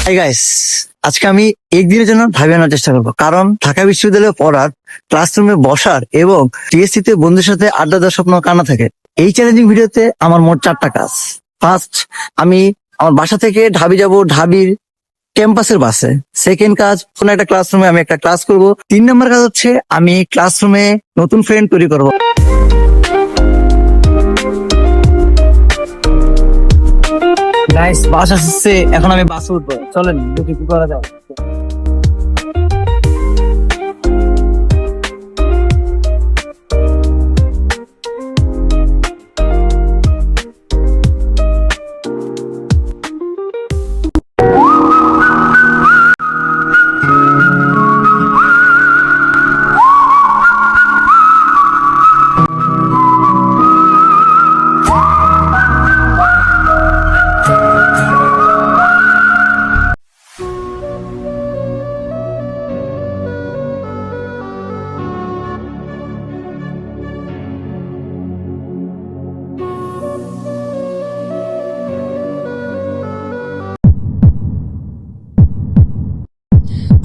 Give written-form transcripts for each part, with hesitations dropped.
Hi guys, আজকে আমি একদিনের জন্য ঢাবি আনার চেষ্টা করবো, কারণ ঢাকা বিশ্ববিদ্যালয়ে পড়ার, ক্লাসরুমে বসার এবং টিএসসি তে বন্ধুর সাথে আড্ডা দেওয়ার স্বপ্ন কানা থাকে। এই চ্যালেঞ্জিং ভিডিওতে আমার মোট 4টা কাজ। ফার্স্ট, আমি আমার বাসা থেকে ঢাবি যাব, ঢাবির ক্যাম্পাসের বাসে। সেকেন্ড কাজ, কোন একটা ক্লাসরুমে আমি একটা ক্লাস করব। 3 নম্বর কাজ হচ্ছে আমি ক্লাসরুমে নতুন ফ্রেন্ড তৈরি করবো। গাইস, বাস আসছে, এখন আমি বাসে উঠবো। চলেন দেখি কি করা যায়।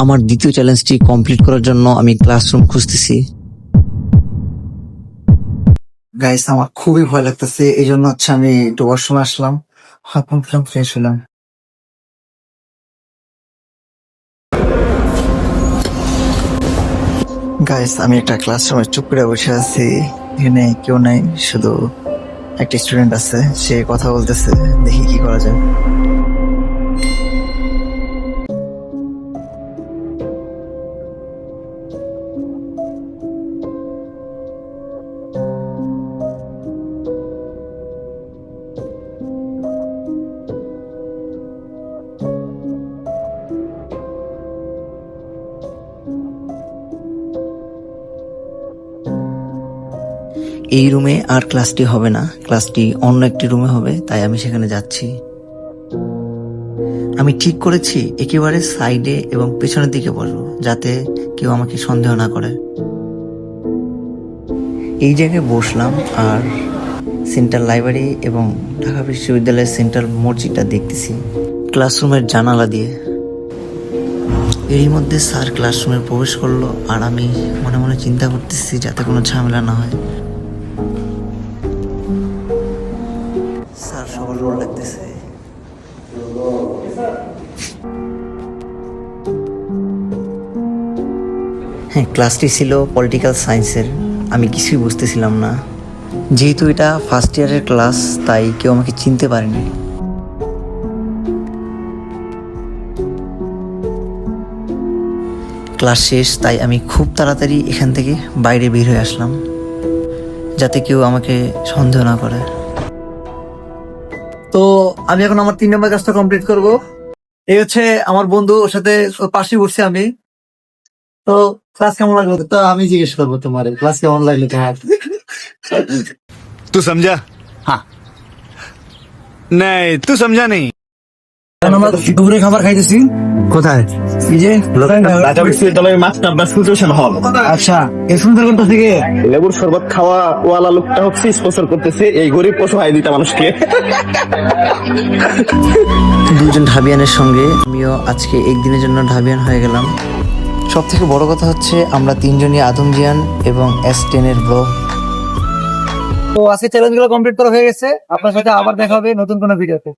আমার দ্বিতীয় চ্যালেঞ্জটি কমপ্লিট করার জন্য আমি ক্লাসরুম খুঁজতেছি। গাইস, আমার খুবই ভয় লাগতেছে, এই জন্য আমি একটু ওয়াশরুমে আসলাম, হাত মুখ ফ্রেশ হলাম। গাইস, আমি একটা ক্লাসরুমে চুপ করে বসে আছি। এখানে কেউ নাই, শুধু একটা স্টুডেন্ট আছে, সে কথা বলতেছে। দেখি কি করা যায়। এই রুমে আর ক্লাসটি হবে না, ক্লাসটি অন্য একটি রুমে হবে, তাই আমি সেখানে যাচ্ছি। আমি ঠিক করেছি একেবারে সাইডে এবং পেছনের দিকে বসবো, যাতে কেউ আমাকে সন্দেহ না করে। এই জায়গায় বসলাম আর সেন্ট্রাল লাইব্রেরি এবং ঢাকা বিশ্ববিদ্যালয়ের সেন্ট্রাল মসজিদটা দেখতেছি ক্লাসরুমের জানালা দিয়ে। এরই মধ্যে স্যার ক্লাসরুমে প্রবেশ করলো আর আমি মনে মনে চিন্তা করতেছি যাতে কোনো ঝামেলা না হয়। স্যার সবার রোল লাগতেছে। হ্যাঁ, ক্লাসটি ছিল পলিটিক্যাল সায়েন্সের। আমি কিছুই বুঝতেছিলাম না। যেহেতু এটা ফার্স্ট ইয়ারের ক্লাস, তাই কেউ আমাকে চিনতে পারেনি। ক্লাস শেষ, তাই আমি খুব তাড়াতাড়ি এখান থেকে বাইরে বের হয়ে আসলাম, যাতে কেউ আমাকে সন্দেহ না করে। তো আমি এখন আমার 3 নম্বর কাজটা কমপ্লিট করব। এই হচ্ছে আমার বন্ধু, ওর সাথে ওর পাশে বসছি আমি। তো ক্লাস কেমন লাগলো? তো আমি জিজ্ঞেস করবো তোমার ক্লাস কেমন লাগলো তোমার? तू समझा? हाँ नहीं, तू समझा नहीं। আমরা দুপুরে খাবার খাইতেছি। কোথায়? এই যে ঢাকা বিশ্ববিদ্যালয়ের মাস্টার বাসকুলশন হল। আচ্ছা, এই সুন্দরবনটা থেকে লেবুর শরবত খাওয়া ওয়ালা লোকটা হচ্ছে স্পন্সর করতেছে এই গরিব অসহায় দিতা মানুষকে। দুজন ঢাবিয়ানের সঙ্গে আমিও আজকে একদিনের জন্য ঢাবিয়ান হয়ে গেলাম। সব থেকে বড় কথা হচ্ছে আমরা 3জনই আদমজিয়ান এবং S10 এর ব্রো। তো আজকে চ্যালেঞ্জ গুলো কমপ্লিট করা হয়ে গেছে। আপনার সাথে আবার দেখা হবে নতুন কোনো ভিডিওতে।